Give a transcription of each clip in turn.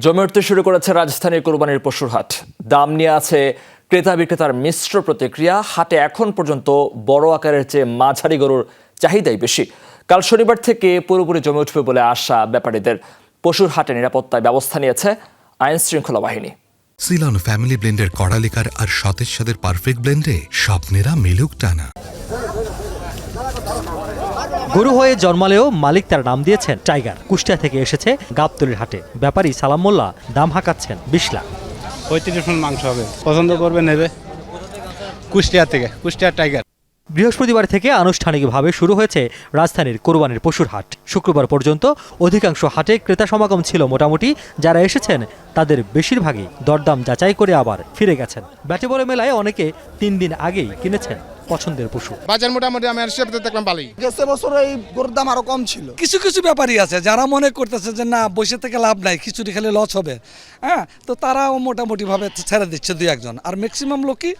জমে উঠতে শুরু করেছে রাজধানীর কোরবানির পশুর হাট। দাম নিয়ে আছে ক্রেতা বিক্রেতার মিশ্র প্রতিক্রিয়া। হাটে এখন পর্যন্ত বড় আকারের চেয়ে মাঝারি গরুর চাহিদাই বেশি। কাল শনিবার থেকে পুরোপুরি জমে উঠবে বলে আশা ব্যাপারীদের। পশুর হাটে নিরাপত্তায় ব্যবস্থা নিয়েছে আইন শৃঙ্খলা বাহিনী। সিলন ফ্যামিলি ব্লেন্ডের কড়ালিকার আর সতেজ স্বাদের পারফেক্ট ব্লেন্ডে স্বপ্নেরা মিলুক টানা। গরু হয়ে জন্মালেও মালিক তার নাম দিয়েছেন টাইগার। কুষ্টিয়া থেকে এসেছে গাবতলীর হাটে। ব্যাপারী সালাম মোল্লা দাম হাঁকাচ্ছেন 20 লাখ। 35 মণ মাংস হবে, পছন্দ করবে নেবে। কুষ্টিয়া থেকে, কুষ্টিয়া টাইগার। বৃহস্পতিবার থেকে আনুষ্ঠানিকভাবে শুরু হয়েছে রাজধানীর কোরবানির পশুর হাট। শুক্রবার পর্যন্ত অধিকাংশ হাটে ক্রেতা সমাগম ছিল মোটামুটি। যারা এসেছেন তাদের বেশিরভাগই দরদাম যাচাই করে আবার ফিরে গেছেন। ব্যাটে-বলে মেলায় অনেকে 3 দিন আগেই কিনেছেন পছন্দের পশু। বাজার মোটামুটি আমি আর সেটা দেখলাম ভালোই। গেছে বছর এই গরুর দাম আরো কম ছিল। কিছু কিছু ব্যাপারই আছে যারা মনে করতেছে যে না বসে থেকে লাভ নাই, খিচুড়ি খেলে লস হবে, হ্যাঁ, তো তারাও মোটামুটি ভাবে ছেড়ে দিচ্ছে 2-1 জন। আর ম্যাক্সিমাম লোকই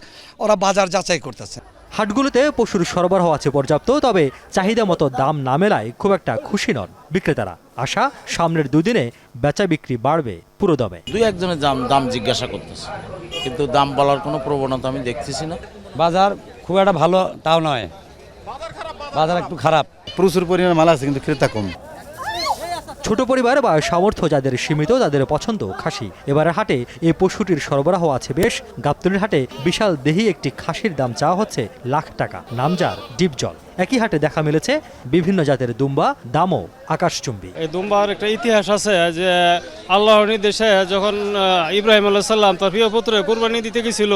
ওরা বাজার যাচাই করতেছে। হাটগুলোতে পশুর সরবরাহ আছে পর্যাপ্ত, তবে চাহিদা মতো দাম না মেলায় খুব একটা খুশি নন বিক্রেতারা। আশা সামনের 2 দিনে বেচা বিক্রি বাড়বে পুরো দমে। 2-1 জনের দাম জিজ্ঞাসা করতেছে, কিন্তু দাম বলার কোনো প্রবণতা আমি দেখতেছি না। বাজার খুব একটা ভালো তাও নয়, বাজার একটু খারাপ। প্রচুর পরিমাণে মাল আছে কিন্তু ক্রেতা কম। ছোট পরিবার বা সামর্থ্য যাদের সীমিত তাদের পছন্দ খাসি। এবারে হাটে এই পশুটির সরবরাহ আছে বেশ। গাবতলীর হাটে বিশাল দেহি একটি খাসির দাম চাওয়া হচ্ছে লাখ টাকা। নামজার ডিপজল। একই হাটে দেখা মিলেছে বিভিন্ন জাতের দুম্বা, দামও আকাশচুম্বী। এই দুম্বার একটা ইতিহাস আছে যে আল্লাহর নির্দেশে যখন ইব্রাহিম আলাইহিস সালাম তার প্রিয় পুত্র কুরবানি দিতে গেছিল,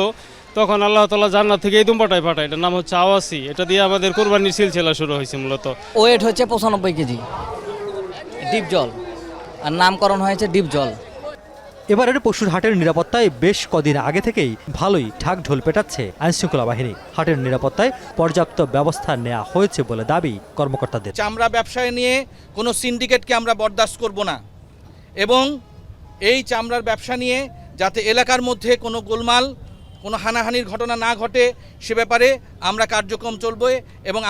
তখন আল্লাহ তাআলা জান্নাত থেকে এই দুম্বাটাই পাঠায়। এটার নাম হচ্ছে আওয়াসি। এটা দিয়ে আমাদের কুরবানির সিলসিলা শুরু হয়েছে মূলত। ওয়েট হচ্ছে 95 কেজি। ডিপজল আর নামকরণ হয়েছে ডিপজল। এবারের পশুর হাটের নিরাপত্তায় বেশ কদিন আগে থেকেই ভালোই ঢাকঢোল পেটাচ্ছে আইনশৃঙ্খলা বাহিনী। হাটের নিরাপত্তায় পর্যাপ্ত ব্যবস্থা নেওয়া হয়েছে বলে দাবি কর্মকর্তাদের। চামড়া ব্যবসায় নিয়ে কোনো সিন্ডিকেটকে আমরা বরদাস্ত করব না, এবং এই চামড়ার ব্যবসা নিয়ে যাতে এলাকার মধ্যে কোনো গোলমাল, কোনো হানাহানির ঘটনা না ঘটে সে ব্যাপারে আমরা কার্যক্রম চলবে এবং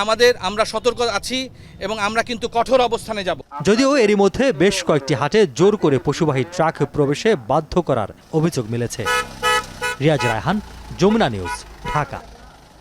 আমরা সতর্ক আছি এবং আমরা কিন্তু কঠোর অবস্থানে যাব। যদিও এরই মধ্যে বেশ কয়েকটি হাটে জোর করে পশুবাহী ট্রাক প্রবেশে বাধ্য করার অভিযোগ মিলেছে। রিয়াজ রায়হান, যমুনা নিউজ, ঢাকা।